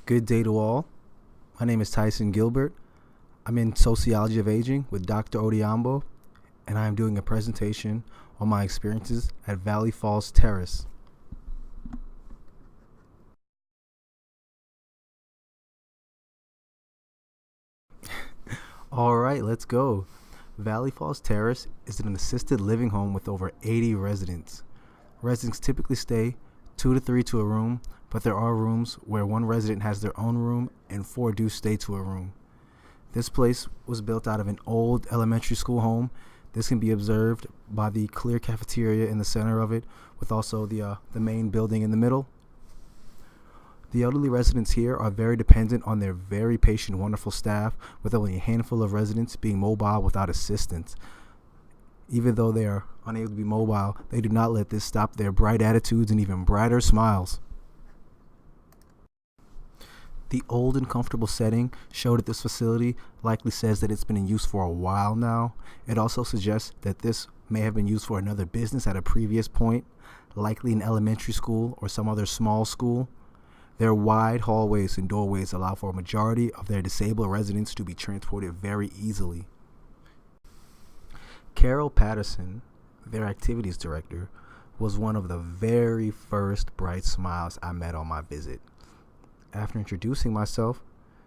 Good day to all. My name is Tyson Gilbert. I'm in Sociology of Aging with Dr. Odhiambo, and I am doing a presentation on my experiences at Valley Falls Terrace. All right, let's go. Valley Falls Terrace is an assisted living home with over 80 residents. Residents typically stay 2 to 3 to a room, but there are rooms where one resident has their own room and 4 do stay to a room. This place was built out of an old elementary school home. This can be observed by the clear cafeteria in the center of it, with also the main building in the middle. The elderly residents here are very dependent on their very patient, wonderful staff, with only a handful of residents being mobile without assistance. Even though they are unable to be mobile, they do not let this stop their bright attitudes and even brighter smiles. The old and comfortable setting showed at this facility likely says that it's been in use for a while now. It also suggests that this may have been used for another business at a previous point, likely an elementary school or some other small school. Their wide hallways and doorways allow for a majority of their disabled residents to be transported very easily. Carol Patterson, their activities director, was one of the very first bright smiles I met on my visit. After introducing myself,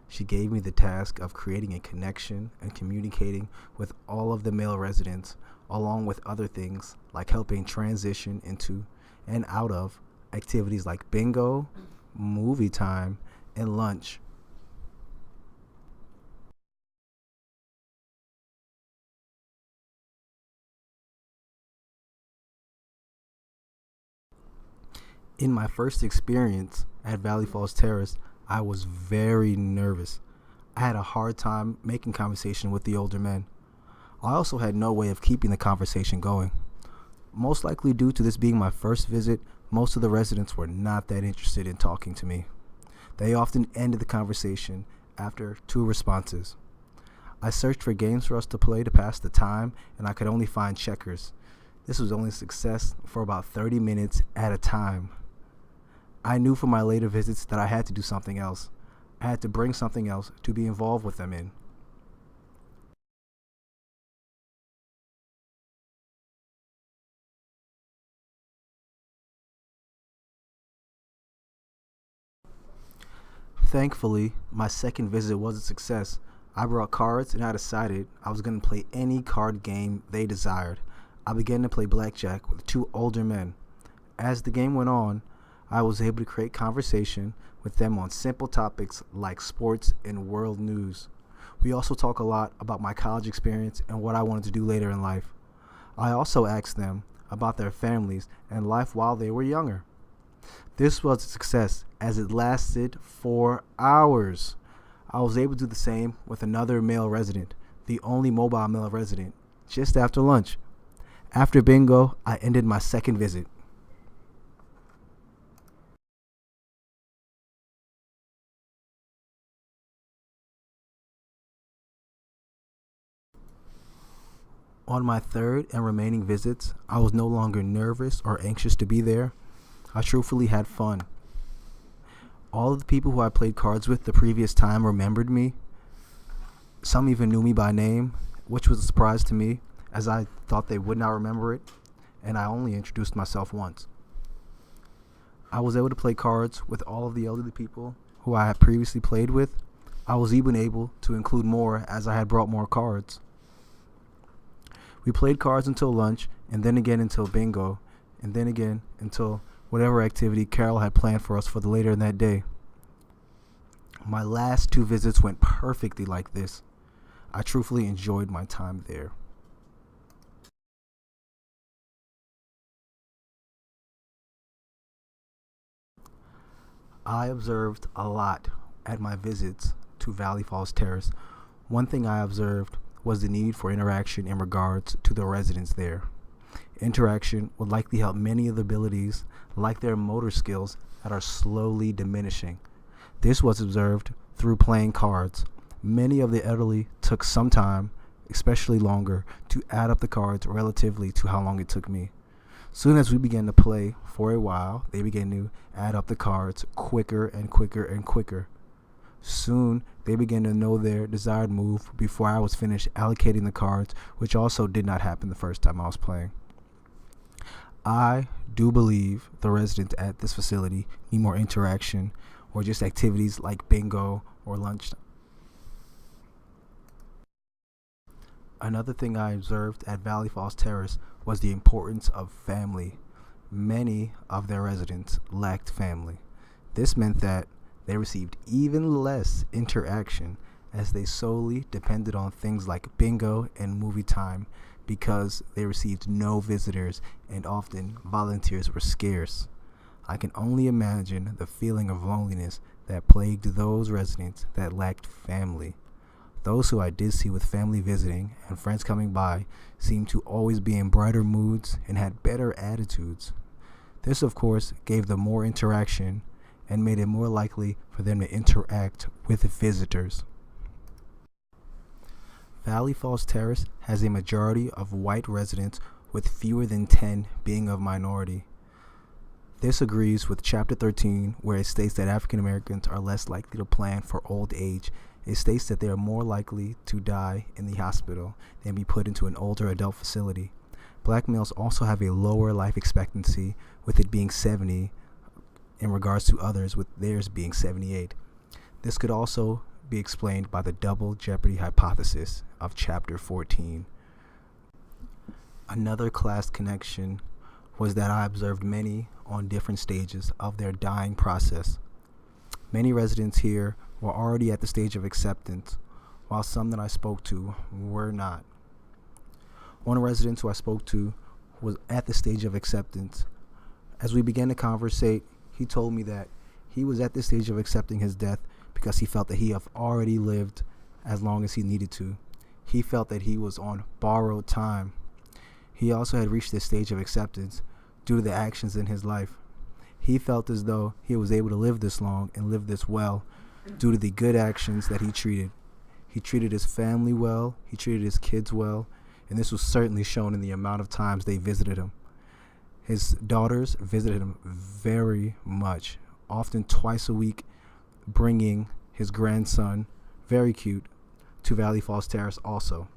she gave me the task of creating a connection and communicating with all of the male residents, along with other things like helping transition into and out of activities like bingo, movie time, and lunch. In my first experience at Valley Falls Terrace, I was very nervous. I had a hard time making conversation with the older men. I also had no way of keeping the conversation going. Most likely due to this being my first visit, most of the residents were not that interested in talking to me. They often ended the conversation after 2 responses. I searched for games for us to play to pass the time, and I could only find checkers. This was only a success for about 30 minutes at a time. I knew from my later visits that I had to do something else. I had to bring something else to be involved with them in. Thankfully, my second visit was a success. I brought cards and I decided I was going to play any card game they desired. I began to play blackjack with 2 older men. As the game went on, I was able to create conversation with them on simple topics like sports and world news. We also talk a lot about my college experience and what I wanted to do later in life. I also asked them about their families and life while they were younger. This was a success as it lasted 4 hours. I was able to do the same with another male resident, the only mobile male resident, just after lunch. After bingo, I ended my second visit. On my third and remaining visits, I was no longer nervous or anxious to be there. I truthfully had fun. All of the people who I played cards with the previous time remembered me. Some even knew me by name, which was a surprise to me, as I thought they would not remember it, and I only introduced myself once. I was able to play cards with all of the elderly people who I had previously played with. I was even able to include more as I had brought more cards. We played cards until lunch, and then again until bingo, and then again until whatever activity Carol had planned for us for the later in that day. My last 2 visits went perfectly like this. I truthfully enjoyed my time there. I observed a lot at my visits to Valley Falls Terrace. One thing I observed was the need for interaction in regards to the residents there. Interaction would likely help many of the abilities, like their motor skills, that are slowly diminishing. This was observed through playing cards. Many of the elderly took some time, especially longer, to add up the cards relatively to how long it took me. Soon as we began to play for a while, they began to add up the cards quicker and quicker and quicker. Soon, they began to know their desired move before I was finished allocating the cards, which also did not happen the first time I was playing. I do believe the residents at this facility need more interaction or just activities like bingo or lunch. Another thing I observed at Valley Falls Terrace was the importance of family. Many of their residents lacked family. This meant that they received even less interaction as they solely depended on things like bingo and movie time because they received no visitors and often volunteers were scarce. I can only imagine the feeling of loneliness that plagued those residents that lacked family. Those who I did see with family visiting and friends coming by seemed to always be in brighter moods and had better attitudes. This, of course, gave them more interaction and made it more likely for them to interact with visitors. Valley Falls Terrace has a majority of white residents, with fewer than 10 being of minority. This agrees with Chapter 13, where it states that African Americans are less likely to plan for old age. It states that they are more likely to die in the hospital than be put into an older adult facility. Black males also have a lower life expectancy, with it being 70 in regards to others, with theirs being 78. This could also be explained by the double jeopardy hypothesis of Chapter 14. Another class connection was that I observed many on different stages of their dying process. Many residents here were already at the stage of acceptance, while some that I spoke to were not. One resident who I spoke to was at the stage of acceptance. As we began to conversate, he told me that he was at this stage of accepting his death because he felt that he had already lived as long as he needed to. He felt that he was on borrowed time. He also had reached this stage of acceptance due to the actions in his life. He felt as though he was able to live this long and live this well due to the good actions that he treated. He treated his family well, he treated his kids well, and this was certainly shown in the amount of times they visited him. His daughters visited him very much, often twice a week, bringing his grandson, very cute, to Valley Falls Terrace also.